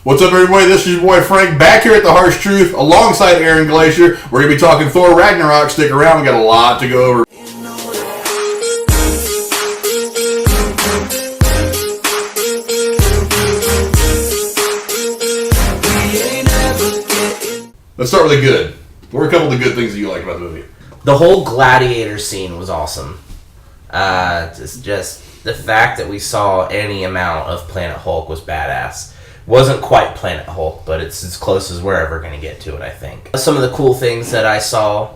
What's up, everybody? This is your boy Frank, back here at The Harsh Truth, alongside Aaron Glacier. We're going to be talking Thor Ragnarock. Stick around, we got a lot to go over. Let's start with the good. What are a couple of the good things that you like about the movie? The whole gladiator scene was awesome. Just the fact that we saw any amount of Planet Hulk was badass. Wasn't quite Planet Hulk, but it's as close as we're ever going to get to it, I think. Some of the cool things that I saw,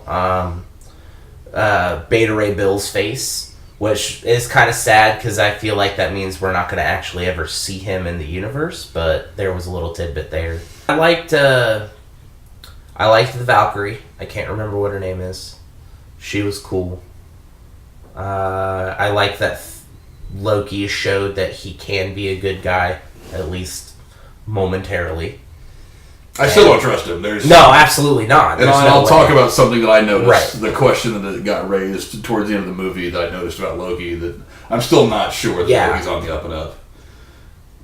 Beta Ray Bill's face, which is kind of sad because I feel like that means we're not going to actually ever see him in the universe, but there was a little tidbit there. I liked the Valkyrie. I can't remember what her name is. She was cool. I like that Loki showed that he can be a good guy, at least momentarily. I still don't trust him. No, absolutely not. And I'll talk about something that I noticed. Right. The question that got raised towards the end of the movie that I noticed about Loki, that I'm still not sure that Loki's on the up and up.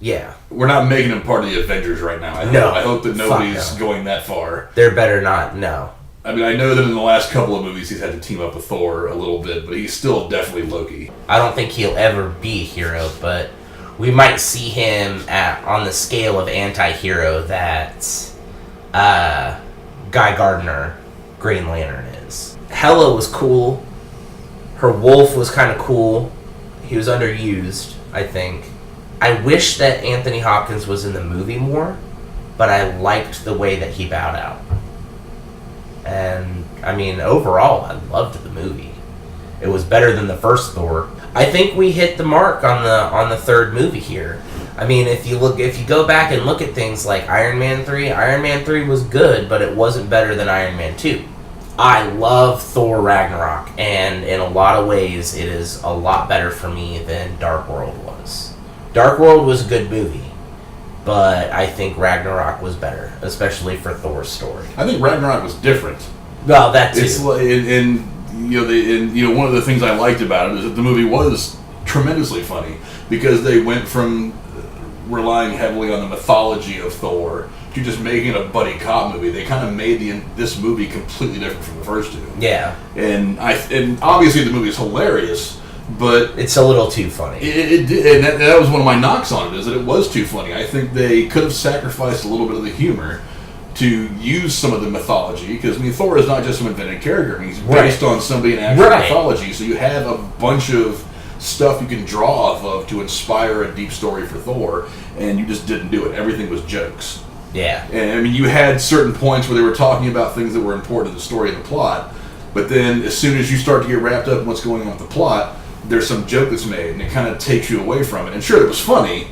Yeah. We're not making him part of the Avengers right now. I hope that nobody's going that far. There better not, no. I mean, I know that in the last couple of movies he's had to team up with Thor a little bit, but he's still definitely Loki. I don't think he'll ever be a hero, but we might see him on the scale of anti-hero that Guy Gardner, Green Lantern, is. Hela was cool. Her wolf was kind of cool. He was underused, I think. I wish that Anthony Hopkins was in the movie more, but I liked the way that he bowed out. And, I mean, overall, I loved the movie. It was better than the first Thor. I think we hit the mark on the third movie here. I mean, if you go back and look at things like Iron Man 3 was good, but it wasn't better than Iron Man 2. I love Thor Ragnarok, and in a lot of ways, it is a lot better for me than Dark World was. Dark World was a good movie, but I think Ragnarok was better, especially for Thor's story. I think Ragnarok was different. Well, that too. It's one of the things I liked about it is that the movie was tremendously funny because they went from relying heavily on the mythology of Thor to just making a buddy cop movie. They kind of made this movie completely different from the first two. Yeah, and obviously the movie is hilarious. But it's a little too funny. And that was one of my knocks on it, is that it was too funny. I think they could have sacrificed a little bit of the humor to use some of the mythology, because I mean, Thor is not just some invented character. I mean, he's based on somebody in actual mythology, so you have a bunch of stuff you can draw off of to inspire a deep story for Thor, and you just didn't do it. Everything was jokes. Yeah. And I mean, you had certain points where they were talking about things that were important to the story and the plot, but then as soon as you start to get wrapped up in what's going on with the plot, there's some joke that's made, and it kind of takes you away from it. And sure, it was funny,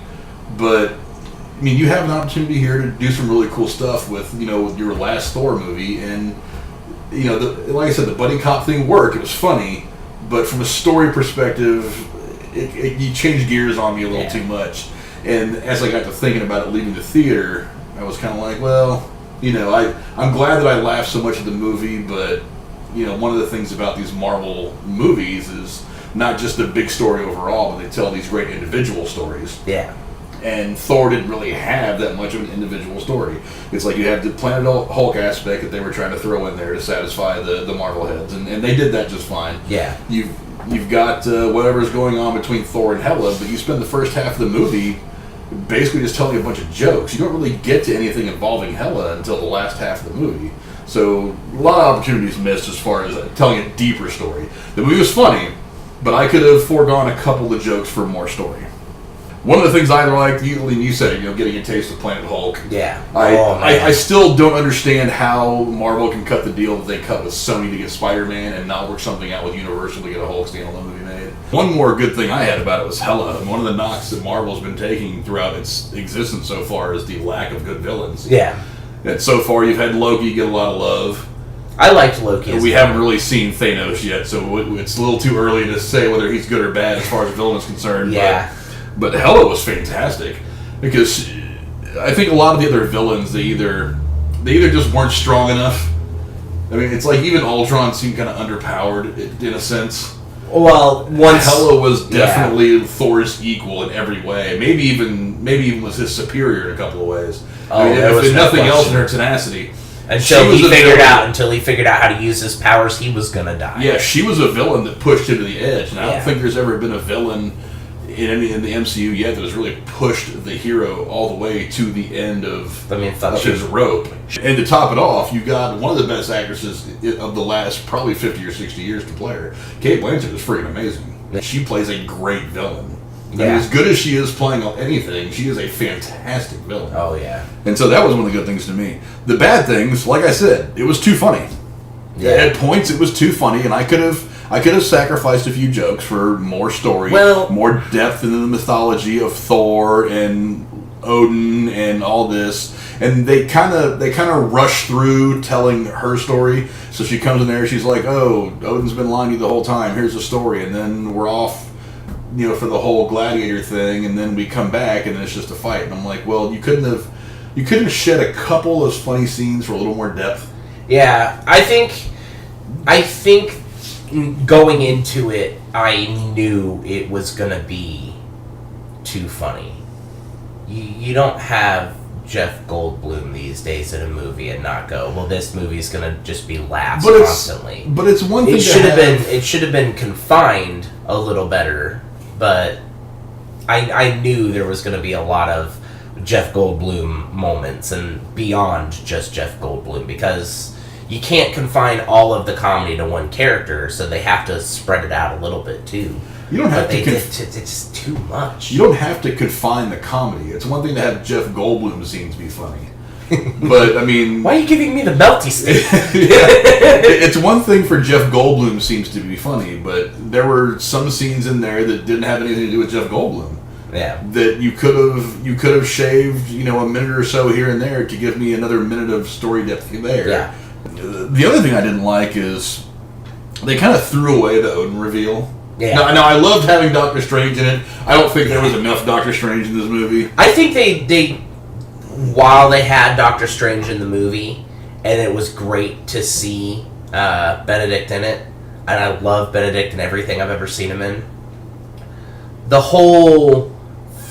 but I mean, you have an opportunity here to do some really cool stuff with your last Thor movie, and like I said, the buddy cop thing worked. It was funny, but from a story perspective, you changed gears on me a little too much. And as I got to thinking about it leaving the theater, I was kind of like, well, I'm glad that I laughed so much at the movie, but one of the things about these Marvel movies is not just the big story overall, but they tell these great individual stories. Yeah. And Thor didn't really have that much of an individual story. It's like you have the Planet Hulk aspect that they were trying to throw in there to satisfy the Marvel heads, and they did that just fine. Yeah. You've got whatever's going on between Thor and Hela, but you spend the first half of the movie basically just telling a bunch of jokes. You don't really get to anything involving Hela until the last half of the movie. So a lot of opportunities missed as far as telling a deeper story. The movie was funny, but I could have foregone a couple of jokes for more story. One of the things I liked, you said it, getting a taste of Planet Hulk. Yeah. I still don't understand how Marvel can cut the deal that they cut with Sony to get Spider-Man and not work something out with Universal to get a Hulk standalone movie made. One more good thing I had about it was Hela. One of the knocks that Marvel's been taking throughout its existence so far is the lack of good villains. Yeah. And so far you've had Loki get a lot of love. I liked Loki. We haven't really seen Thanos yet, so it's a little too early to say whether he's good or bad as far as the villain is concerned. Yeah. But Hela was fantastic, because I think a lot of the other villains, they either just weren't strong enough. I mean, it's like even Ultron seemed kind of underpowered in a sense. Well, Hela was definitely Thor's equal in every way. Maybe maybe even was his superior in a couple of ways. Oh, I mean, there if was no nothing else in question. her tenacity. Until he figured out how to use his powers, he was gonna die. Yeah, she was a villain that pushed him to the edge, and I don't Yeah. think there's ever been a villain in the MCU yet that has really pushed the hero all the way to the end of his rope. And to top it off, you got one of the best actresses of the last probably 50 or 60 years to play her. Cate Blanchett is freaking amazing. She plays a great villain. I mean, as good as she is playing anything, she is a fantastic villain. Oh, yeah. And so that was one of the good things to me. The bad things, like I said, it was too funny. Yeah. At points, it was too funny, and I could have sacrificed a few jokes for more story, more depth in the mythology of Thor and Odin and all this. And they kind of rush through telling her story. So she comes in there, she's like, "Oh, Odin's been lying to you the whole time. Here's the story," and then we're off. For the whole gladiator thing, and then we come back, and then it's just a fight. And I'm like, well, you couldn't have shed a couple of funny scenes for a little more depth. Yeah, I think going into it, I knew it was gonna be too funny. You don't have Jeff Goldblum these days in a movie and not go, well, this movie's gonna just be laughs constantly. But it's one thing. It should have been confined a little better. But I knew there was going to be a lot of Jeff Goldblum moments and beyond just Jeff Goldblum, because you can't confine all of the comedy to one character, so they have to spread it out a little bit too. You don't have it's too much. You don't have to confine the comedy. It's one thing to have Jeff Goldblum scenes be funny. But, I mean... Why are you giving me the melty stick? It's one thing for Jeff Goldblum scenes to be funny, but there were some scenes in there that didn't have anything to do with Jeff Goldblum. Yeah. That you could have shaved, a minute or so here and there to give me another minute of story depth there. Yeah. The other thing I didn't like is they kind of threw away the Odin reveal. Yeah. Now, I loved having Doctor Strange in it. I don't think there was enough Doctor Strange in this movie. I think they while they had Doctor Strange in the movie, and it was great to see Benedict in it, and I love Benedict in everything I've ever seen him in, the whole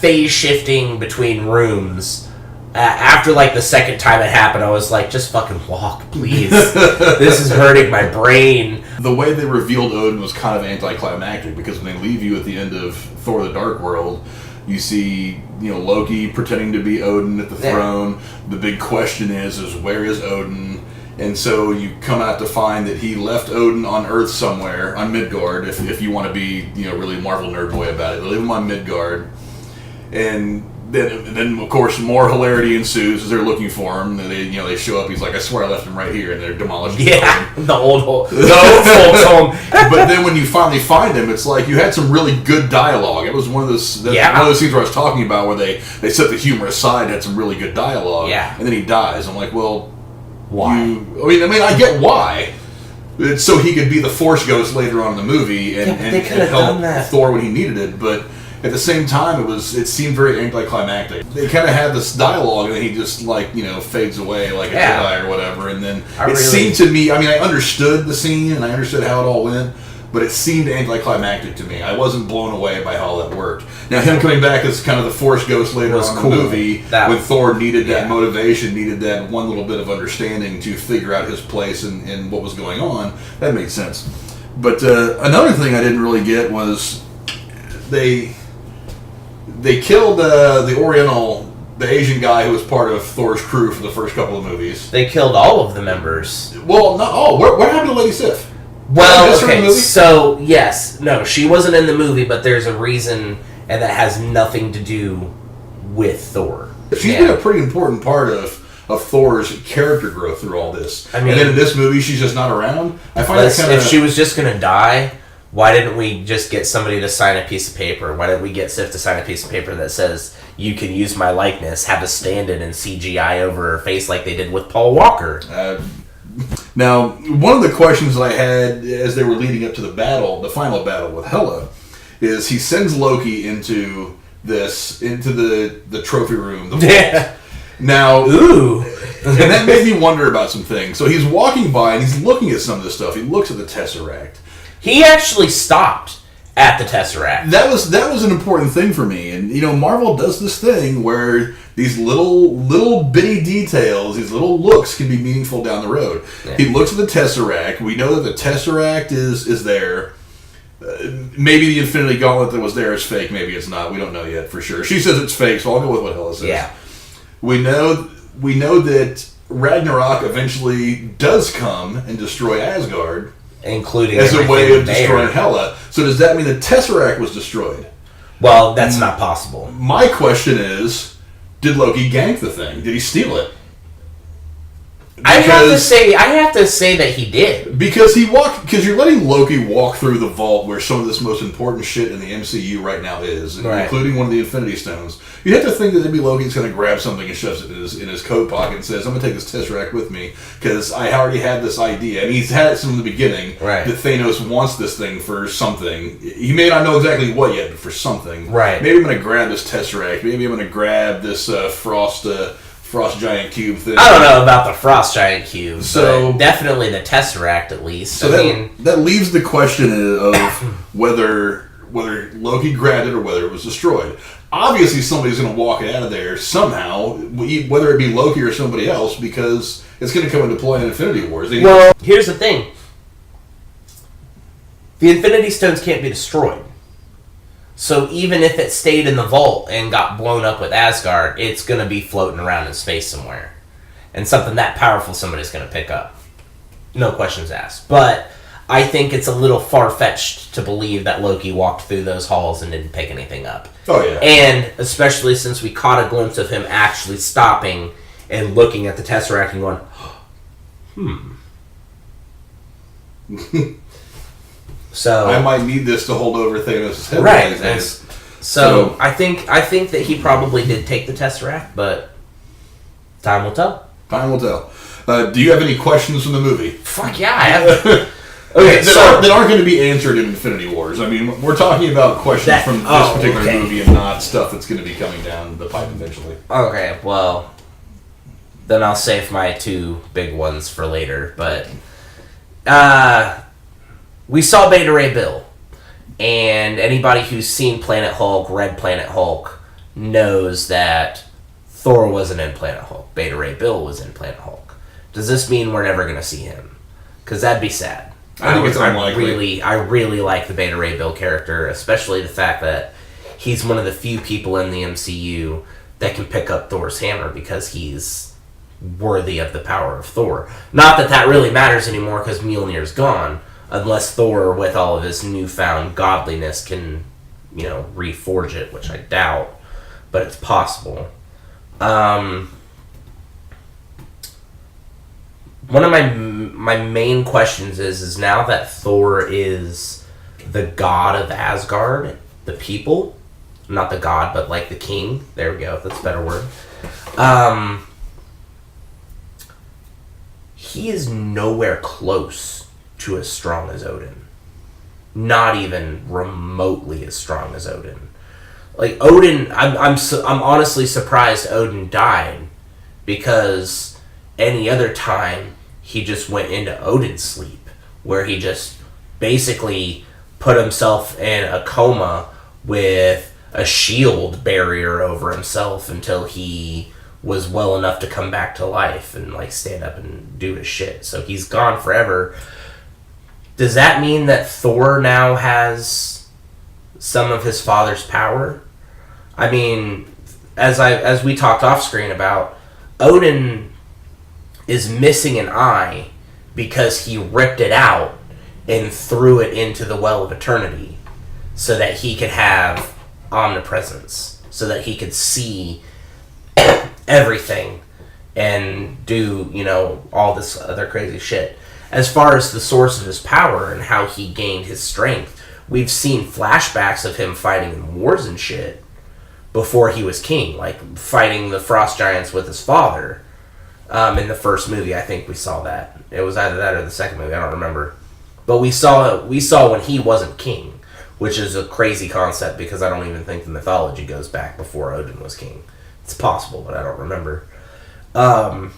phase shifting between rooms, after like the second time it happened, I was like, just fucking walk, please. This is hurting my brain. The way they revealed Odin was kind of anticlimactic, because when they leave you at the end of Thor the Dark World, you see, Loki pretending to be Odin at the throne. The big question is where is Odin? And so you come out to find that he left Odin on Earth somewhere, on Midgard, if you want to be, really Marvel nerd boy about it. They leave him on Midgard. And then of course, more hilarity ensues as they're looking for him. They show up. He's like, "I swear I left him right here," and they're demolishing him. The old folks home. But then when you finally find him, it's like you had some really good dialogue. It was one of those one of those scenes where I was talking about where they set the humor aside, had some really good dialogue. Yeah. And then he dies. I'm like, well, why? I get why. It's so he could be the Force Ghost later on in the movie and help Thor when he needed it, but. At the same time, it seemed very anticlimactic. They kind of had this dialogue, and then he just fades away like a Jedi or whatever. And then seemed to me. I mean, I understood the scene and I understood how it all went, but it seemed anticlimactic to me. I wasn't blown away by how that worked. Now, him coming back as kind of the Force Ghost later on in the movie, when Thor needed that motivation, needed that one little bit of understanding to figure out his place and what was going on, that made sense. But another thing I didn't really get was they killed the Oriental, the Asian guy who was part of Thor's crew for the first couple of movies. They killed all of the members. Well, not all. What happened to Lady Sif? Well, okay, so, yes. No, she wasn't in the movie, but there's a reason, and that has nothing to do with Thor. She's been a pretty important part of Thor's character growth through all this. I mean, and then in this movie, she's just not around. I find that kind of... If she was just going to die... Why didn't we just get somebody to sign a piece of paper? Why didn't we get Sif to sign a piece of paper that says, you can use my likeness, have a stand-in and CGI over her face like they did with Paul Walker? Now, one of the questions that I had as they were leading up to the final battle with Hela, is he sends Loki into the trophy room. Now, and that made me wonder about some things. So he's walking by and he's looking at some of this stuff. He looks at the Tesseract. He actually stopped at the Tesseract. That was an important thing for me, and Marvel does this thing where these little bitty details, these little looks, can be meaningful down the road. Yeah. He looks at the Tesseract. We know that the Tesseract is there. Maybe the Infinity Gauntlet that was there is fake. Maybe it's not. We don't know yet for sure. She says it's fake, so I'll go with what Hela says. Yeah. We know that Ragnarok eventually does come and destroy Asgard. Including as a way of destroying Hela. So does that mean the Tesseract was destroyed? Well, that's not possible. My question is, did Loki gank the thing? Did he steal it? I have to say that he did. Because you're letting Loki walk through the vault where some of this most important shit in the MCU right now is, right. Including one of the Infinity Stones. You'd have to think that maybe Loki's going to grab something and shoves it in his coat pocket and says, I'm going to take this Tesseract with me because I already had this idea. And he's had it from the beginning that Thanos wants this thing for something. He may not know exactly what yet, but for something. Right. Maybe I'm going to grab this Tesseract. Maybe I'm going to grab this Frost Giant Cube thing. I don't know about the Frost Giant Cube, so but definitely the Tesseract at least. So that leaves the question of whether Loki grabbed it or whether it was destroyed. Obviously, somebody's going to walk it out of there somehow, whether it be Loki or somebody else, because it's going to come into play in Infinity Wars. Well, here's the thing: the Infinity Stones can't be destroyed. So even if it stayed in the vault and got blown up with Asgard, it's going to be floating around in space somewhere. And something that powerful somebody's going to pick up. No questions asked. But I think it's a little far-fetched to believe that Loki walked through those halls and didn't pick anything up. Oh, yeah. And especially since we caught a glimpse of him actually stopping and looking at the Tesseract and going, So I might need this to hold over Thanos' head. Right. So I think that he probably did take the Tesseract, but time will tell. Time will tell. Do you have any questions from the movie? Fuck yeah, I have. Okay, that aren't going to be answered in Infinity Wars. I mean, we're talking about questions from this particular movie and not stuff that's going to be coming down the pipe eventually. Okay, well, then I'll save my two big ones for later. But we saw Beta Ray Bill, and anybody who's seen Planet Hulk, read Planet Hulk, knows that Thor wasn't in Planet Hulk. Beta Ray Bill was in Planet Hulk. Does this mean we're never going to see him? Because that'd be sad. I think it's unlikely. I really like the Beta Ray Bill character, especially the fact that he's one of the few people in the MCU that can pick up Thor's hammer because he's worthy of the power of Thor. Not that really matters anymore because Mjolnir's gone, unless Thor, with all of his newfound godliness, can, reforge it, which I doubt, but it's possible. One of my main questions is now that Thor is the god of Asgard, the people, not the god, but like the king. There we go. That's a better word. He is nowhere close to as strong as Odin. Not even remotely as strong as Odin. Like Odin, I'm honestly surprised Odin died, because any other time he just went into Odin sleep, where he just basically put himself in a coma with a shield barrier over himself until he was well enough to come back to life and stand up and do his shit. So he's gone forever. Does that mean that Thor now has some of his father's power? I mean, as we talked off screen about, Odin is missing an eye because he ripped it out and threw it into the Well of Eternity so that he could have omnipresence, so that he could see everything and do, all this other crazy shit. As far as the source of his power and how he gained his strength, we've seen flashbacks of him fighting in wars and shit before he was king, like fighting the Frost Giants with his father. In the first movie, I think we saw that. It was either that or the second movie, I don't remember. But we saw when he wasn't king, which is a crazy concept because I don't even think the mythology goes back before Odin was king. It's possible, but I don't remember. Are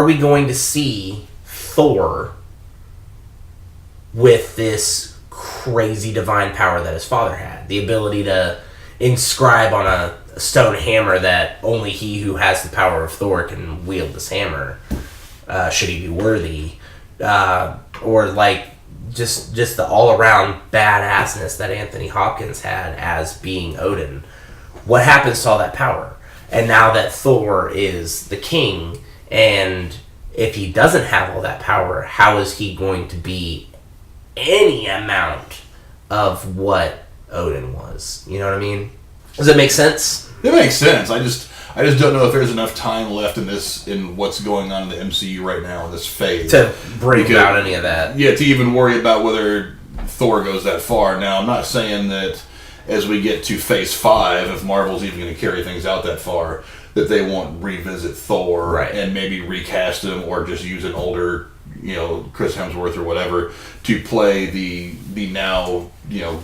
we going to see Thor with this crazy divine power that his father had. The ability to inscribe on a stone hammer that only he who has the power of Thor can wield this hammer, should he be worthy. Or like just the all-around badassness that Anthony Hopkins had as being Odin. What happens to all that power? And now that Thor is the king, and if he doesn't have all that power, how is he going to be any amount of what Odin was? You know what I mean? Does it make sense? It makes sense. I just don't know if there's enough time left in what's going on in the MCU right now in this phase to bring about any of that. Yeah, to even worry about whether Thor goes that far. Now, I'm not saying that as we get to Phase 5, if Marvel's even going to carry things out that far, that they won't revisit Thor and maybe recast him or just use an older, Chris Hemsworth or whatever to play the now,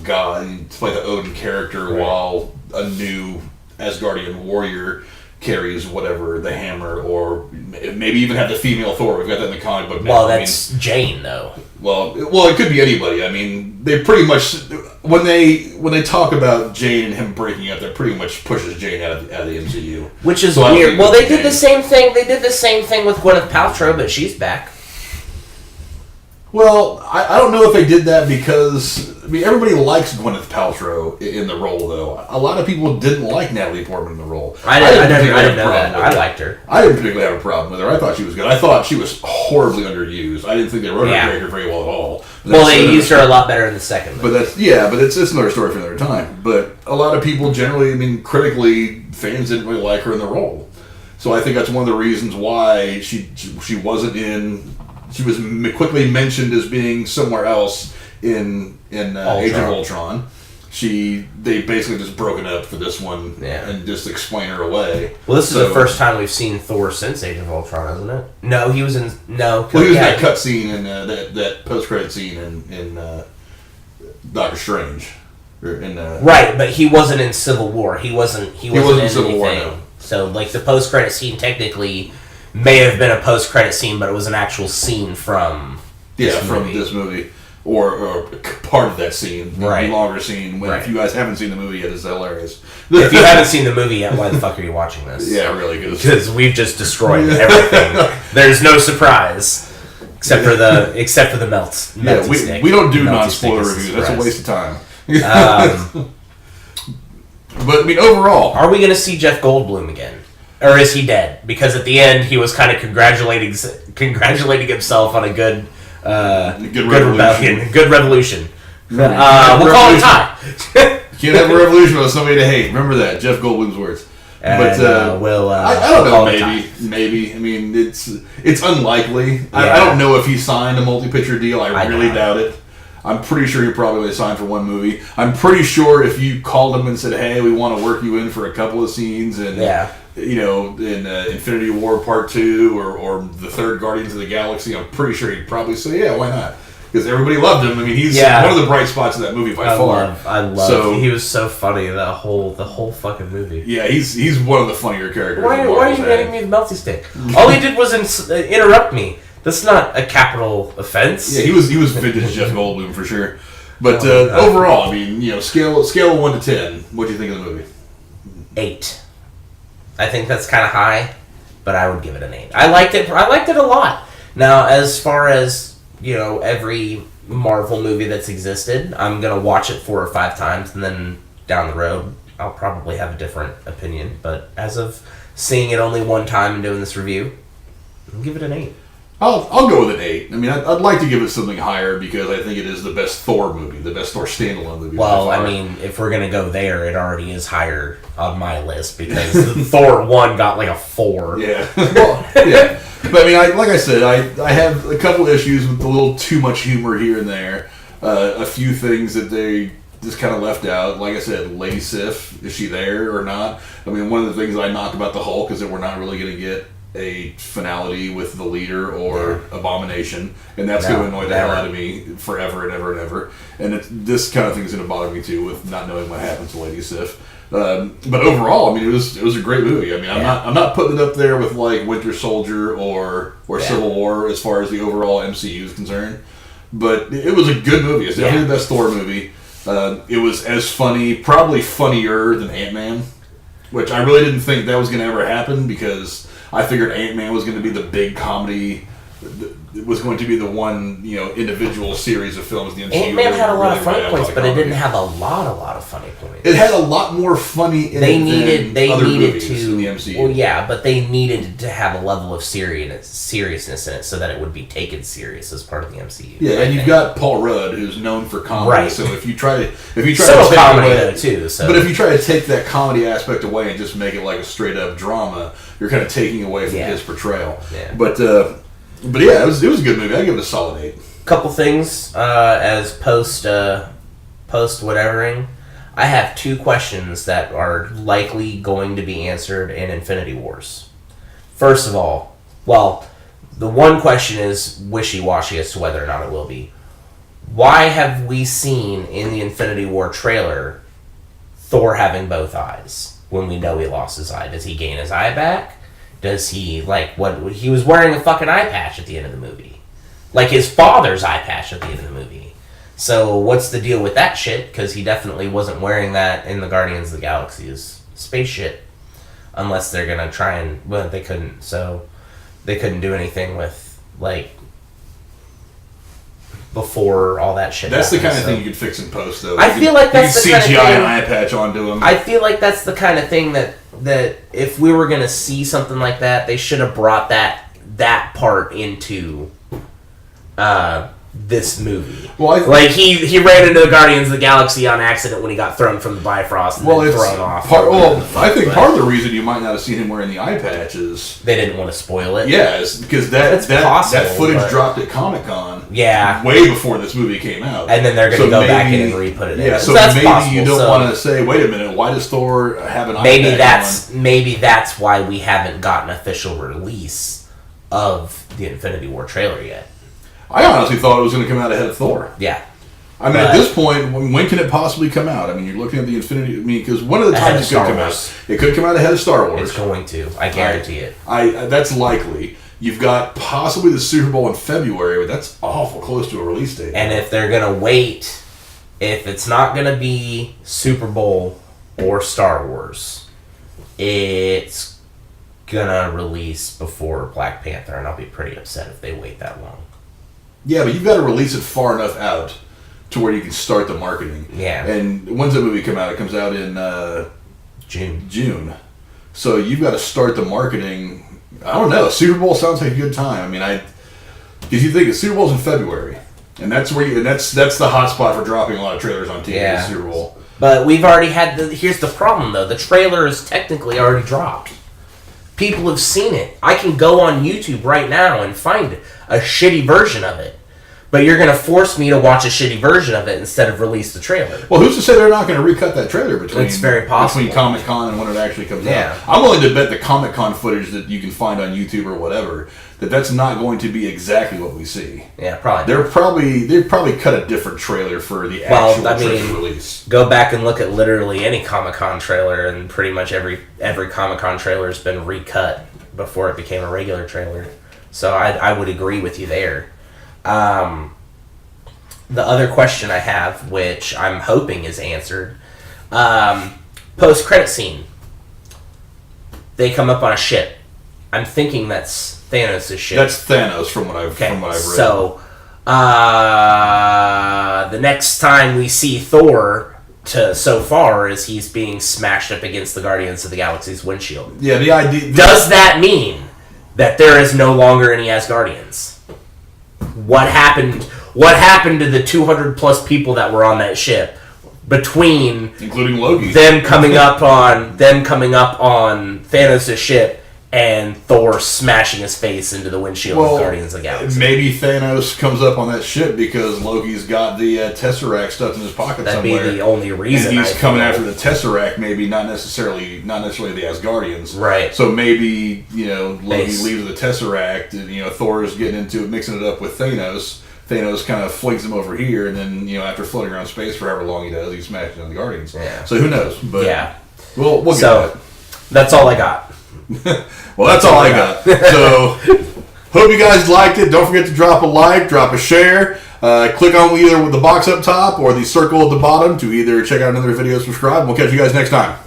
god, to play the Odin character while a new Asgardian warrior carries whatever, the hammer, or maybe even have the female Thor. We've got that in the comic book now. Well, that's Jane, though. Well, it could be anybody. I mean, they pretty much, when they talk about Jane and him breaking up, that pretty much pushes Jane out of the MCU. Which is weird. Well, they did the same thing. They did the same thing with Gwyneth Paltrow, but she's back. Well, I don't know if they did that because, everybody likes Gwyneth Paltrow in the role, though. A lot of people didn't like Natalie Portman in the role. I didn't know that. I liked her. I didn't particularly have a problem with her. I thought she was good. I thought she was horribly underused. I didn't think they wrote her character very well at all. Well, they used her a lot better in the second movie. But it's another story for another time. But a lot of people generally, critically, fans didn't really like her in the role. So I think that's one of the reasons why she wasn't in... She was quickly mentioned as being somewhere else in Age of Ultron. They basically just broke it up for this one and just explain her away. Well, this is the first time we've seen Thor since Age of Ultron, isn't it? No, he was in... No. Well, he was in that cut scene in that post-credit scene in Doctor Strange. Right, but he wasn't in Civil War. He wasn't in Civil War, no. So, like, the post-credit scene technically may have been a post-credit scene, but it was an actual scene from this movie. Or part of that scene. The longer scene. If you guys haven't seen the movie yet, it's hilarious. If you haven't seen the movie yet, why the fuck are you watching this? Yeah, really good. Because we've just destroyed everything. There's no surprise. Except for the melts. Yeah, we don't do non-spoiler reviews. That's a waste of time. But, overall... Are we going to see Jeff Goldblum again? Or is he dead? Because at the end, he was kind of congratulating himself on a good rebellion, good revolution. We'll call it time. Can't have a revolution without somebody to hate. Remember that, Jeff Goldblum's words. And, I don't know. Maybe. It's unlikely. I don't know if he signed a multi-picture deal. I really doubt it. I'm pretty sure he probably only signed for one movie. I'm pretty sure if you called him and said, "Hey, we want to work you in for a couple of scenes," and in Infinity War Part 2 or the third Guardians of the Galaxy, I'm pretty sure he'd probably say, "Yeah, why not?" Because everybody loved him. He's one of the bright spots of that movie by far. I love. He was so funny the whole fucking movie. Yeah, he's one of the funnier characters. Why are you getting me the melty stick? All he did was interrupt me. That's not a capital offense. Yeah, he was vintage Jeff Goldblum for sure. But overall, scale of 1 to 10. What do you think of the movie? 8. I think that's kind of high, but I would give it an 8. I liked it a lot. Now, as far as every Marvel movie that's existed, I'm gonna watch it 4 or 5 times, and then down the road, I'll probably have a different opinion. But as of seeing it only one time and doing this review, I'll give it an 8. I'll go with an 8. I'd like to give it something higher because I think it is the best Thor movie, the best Thor standalone movie. Well, if we're going to go there, it already is higher on my list because Thor 1 got like a 4. Yeah. Well, yeah. But like I said, I have a couple issues with a little too much humor here and there. A few things that they just kind of left out. Like I said, Lady Sif, is she there or not? One of the things I knocked about the Hulk is that we're not really going to get a finality with the leader or Abomination, and that's going to annoy the hell out of me forever and ever and ever. And this kind of thing is going to bother me too, with not knowing what happens to Lady Sif. But overall, it was a great movie. I'm not putting it up there with like Winter Soldier or Civil War as far as the overall MCU is concerned. But it was a good movie. It's definitely the best Thor movie. It was as funny, probably funnier than Ant-Man, which I really didn't think that was going to ever happen because I figured Ant-Man was going to be the big comedy. It was going to be the one, individual series of films. The MCU Ant-Man had a lot of funny points, but it didn't have a lot of funny points. It had a lot more funny in it than other movies in the MCU. Well, yeah, but they needed to have a level of seriousness in it so that it would be taken serious as part of the MCU. Yeah, and you've got Paul Rudd, who's known for comedy. Right. So if you try to take comedy away, though too. So. But if you try to take that comedy aspect away and just make it like a straight up drama, you're kind of taking away from his portrayal. Yeah. But yeah, it was a good movie. I give it a solid 8. Couple things as post whatevering. I have 2 questions that are likely going to be answered in Infinity Wars. First of all, the one question is wishy-washy as to whether or not it will be. Why have we seen in the Infinity War trailer Thor having both eyes when we know he lost his eye? Does he gain his eye back? Does he, he was wearing a fucking eye patch at the end of the movie. Like his father's eye patch at the end of the movie. So what's the deal with that shit? Because he definitely wasn't wearing that in the Guardians of the Galaxy's space shit. Unless they're going to try and... Well, they couldn't. So they couldn't do anything with, before all that shit That's happened, the kind of thing you could fix in post, though. I feel like that's the kind of thing... CGI an eye patch onto him. I feel like that's the kind of thing that if we were going to see something like that, they should have brought that part into this movie. Well, he ran into the Guardians of the Galaxy on accident when he got thrown from the Bifrost and then thrown off. I think part of the reason you might not have seen him wearing the eye patch is they didn't want to spoil it. Yeah, because that footage dropped at Comic-Con. Yeah, way before this movie came out, and then they're going to go back in and re-put it in. Yeah, so maybe you don't want to say, wait a minute, why does Thor have an eye patch on? Maybe that's why we haven't gotten official release of the Infinity War trailer yet. I honestly thought it was going to come out ahead of Thor. Yeah. I mean, at this point, when can it possibly come out? I mean, you're looking at the Infinity... I mean, because one of the times it could come out. It could come out ahead of Star Wars. It's going to. I guarantee it. That's likely. You've got possibly the Super Bowl in February, but that's awful close to a release date. And if they're going to wait, if it's not going to be Super Bowl or Star Wars, it's going to release before Black Panther, and I'll be pretty upset if they wait that long. Yeah, but you've got to release it far enough out to where you can start the marketing. Yeah. And when's the movie come out? It comes out in June. So you've got to start the marketing. I don't know. Super Bowl sounds like a good time. I mean, because you think the Super Bowl's in February, and that's where that's the hot spot for dropping a lot of trailers on TV. Yeah. The Super Bowl. But we've already had here's the problem though. The trailer is technically already dropped. People have seen it. I can go on YouTube right now and find a shitty version of it. But you're going to force me to watch a shitty version of it instead of release the trailer. Well, who's to say they're not going to recut that trailer between Comic-Con and when it actually comes out? I'm willing to bet the Comic-Con footage that you can find on YouTube or whatever, that's not going to be exactly what we see. Yeah, probably. They probably cut a different trailer for the actual trailer release. Go back and look at literally any Comic-Con trailer, and pretty much every Comic-Con trailer has been recut before it became a regular trailer. So I would agree with you there. The other question I have, which I'm hoping is answered, post-credit scene. They come up on a ship. I'm thinking that's Thanos' ship. That's Thanos from what I've read. So, the next time we see Thor so far is he's being smashed up against the Guardians of the Galaxy's windshield. Yeah, the idea... Does that mean that there is no longer any Asgardians? What happened to the 200 plus people that were on that ship between including Loki them coming up on Thanos' ship and Thor smashing his face into the windshield of Guardians of the Galaxy? Maybe Thanos comes up on that ship because Loki's got the Tesseract stuffed in his pocket somewhere. That'd be the only reason. And he's coming after the Tesseract, maybe not necessarily the Asgardians. Right. So maybe, Loki leaves the Tesseract and, Thor is getting into it, mixing it up with Thanos. Thanos kind of flings him over here, and then, after floating around space for however long he does, he smashes on the Guardians. Yeah. So who knows? But yeah. We'll get that. That's all I got. Well, that's all I got. So, hope you guys liked it. Don't forget to drop a like, drop a share. Click on either with the box up top or the circle at the bottom to either check out another video, subscribe. We'll catch you guys next time.